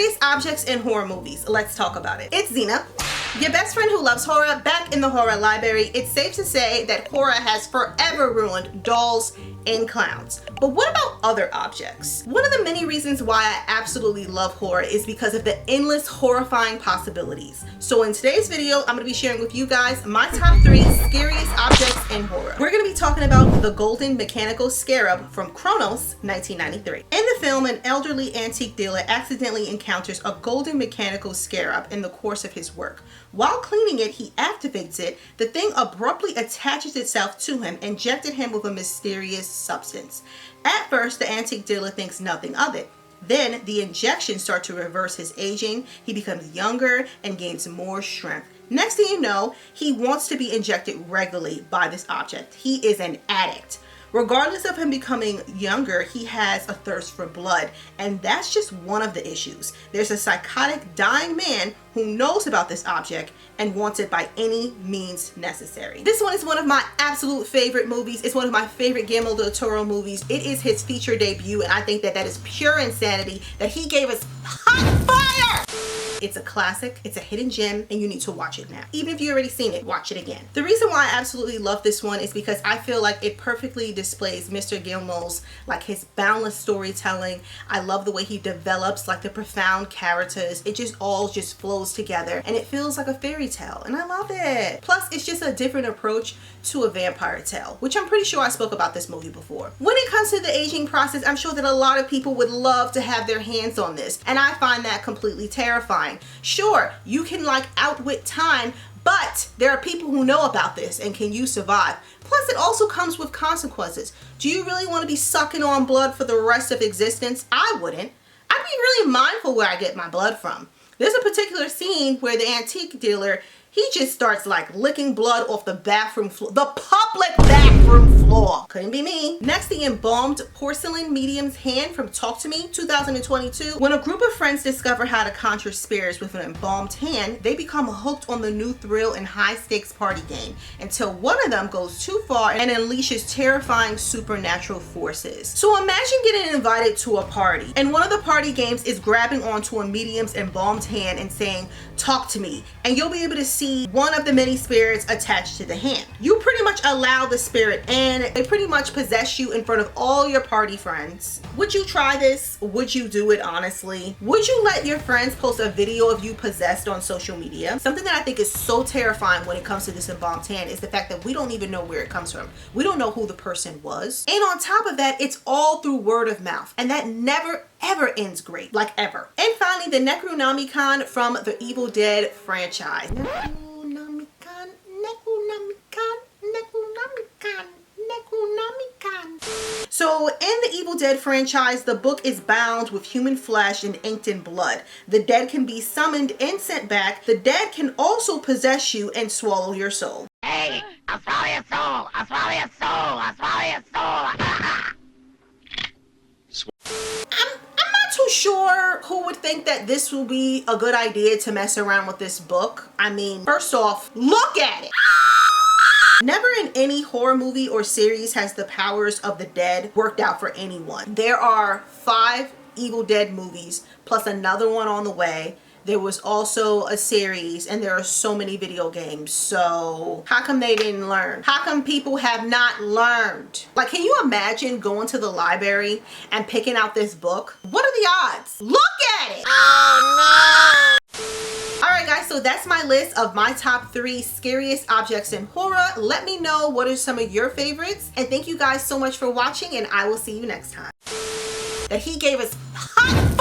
Scariest objects in horror movies. Let's talk about it. It's Zena, your best friend who loves horror, back in the horror library. It's safe to say that horror has forever ruined dolls and clowns. But what about other objects? One of the many reasons why I absolutely love horror is because of the endless horrifying possibilities. So in today's video, I'm gonna be sharing with you guys my top 3 scariest objects in horror. We're gonna be talking about the golden mechanical scarab from Kronos, 1993. In the film, an elderly antique dealer accidentally encounters a golden mechanical scarab in the course of his work. While cleaning it, he activates it. The thing abruptly attaches itself to him, injecting him with a mysterious substance. At first, the antique dealer thinks nothing of it. Then the injections start to reverse his aging. He becomes younger and gains more strength. Next thing you know, he wants to be injected regularly by this object. He is an addict. Regardless of him becoming younger, he has a thirst for blood, and that's just one of the issues. There's a psychotic dying man who knows about this object and wants it by any means necessary. This one is one of my absolute favorite movies. It's one of my favorite Guillermo del Toro movies. It is his feature debut, and I think that is pure insanity that he gave us hot fire! It's a classic, it's a hidden gem, and you need to watch it now. Even if you've already seen it, watch it again. The reason why I absolutely love this one is because I feel like it perfectly displays Mr. Guillermo's, like, his boundless storytelling. I love the way he develops, like, the profound characters. It just all just flows together, and it feels like a fairy tale, and I love it. Plus, it's just a different approach to a vampire tale, which I'm pretty sure I spoke about this movie before. When it comes to the aging process, I'm sure that a lot of people would love to have their hands on this, and I find that completely terrifying. Sure, you can like outwit time, but there are people who know about this, and can you survive? Plus, it also comes with consequences. Do you really want to be sucking on blood for the rest of existence? I wouldn't. I'd be really mindful where I get my blood from. There's a particular scene where the antique dealer, he just starts like licking blood off the bathroom floor, the public bathroom floor. Couldn't be me. Next, the embalmed porcelain medium's hand from Talk to Me, 2022. When a group of friends discover how to conjure spirits with an embalmed hand, they become hooked on the new thrill and high stakes party game until one of them goes too far and unleashes terrifying supernatural forces. So imagine getting invited to a party, and one of the party games is grabbing onto a medium's embalmed hand and saying, "Talk to me," and you'll be able to see one of the many spirits attached to the hand. You pretty much allow the spirit and they pretty much possess you in front of all your party friends. Would you try this? Would you do it honestly? Would you let your friends post a video of you possessed on social media? Something that I think is so terrifying when it comes to this embalmed hand is the fact that we don't even know where it comes from. We don't know who the person was. And on top of that, it's all through word of mouth, and that never ever ends great, like ever. And finally, the Necronomicon from the Evil Dead franchise. Necronomicon. So in the Evil Dead franchise, the book is bound with human flesh and inked in blood. The dead can be summoned and sent back. The dead can also possess you and swallow your soul. Hey, I'll swallow your soul. I'll swallow your soul. I'll swallow your soul. I'm not too sure who would think that this will be a good idea to mess around with this book. I mean, first off, look at it. Never in any horror movie or series has the powers of the dead worked out for anyone. There are 5 Evil Dead movies plus another one on the way. There was also a series, and there are so many video games. So how come they didn't learn? How come people have not learned? Like, can you imagine going to the library and picking out this book? What are the odds? Look at it. Oh no. Alright guys, so that's my list of my top 3 scariest objects in horror. Let me know what are some of your favorites. And thank you guys so much for watching, and I will see you next time. That he gave us hot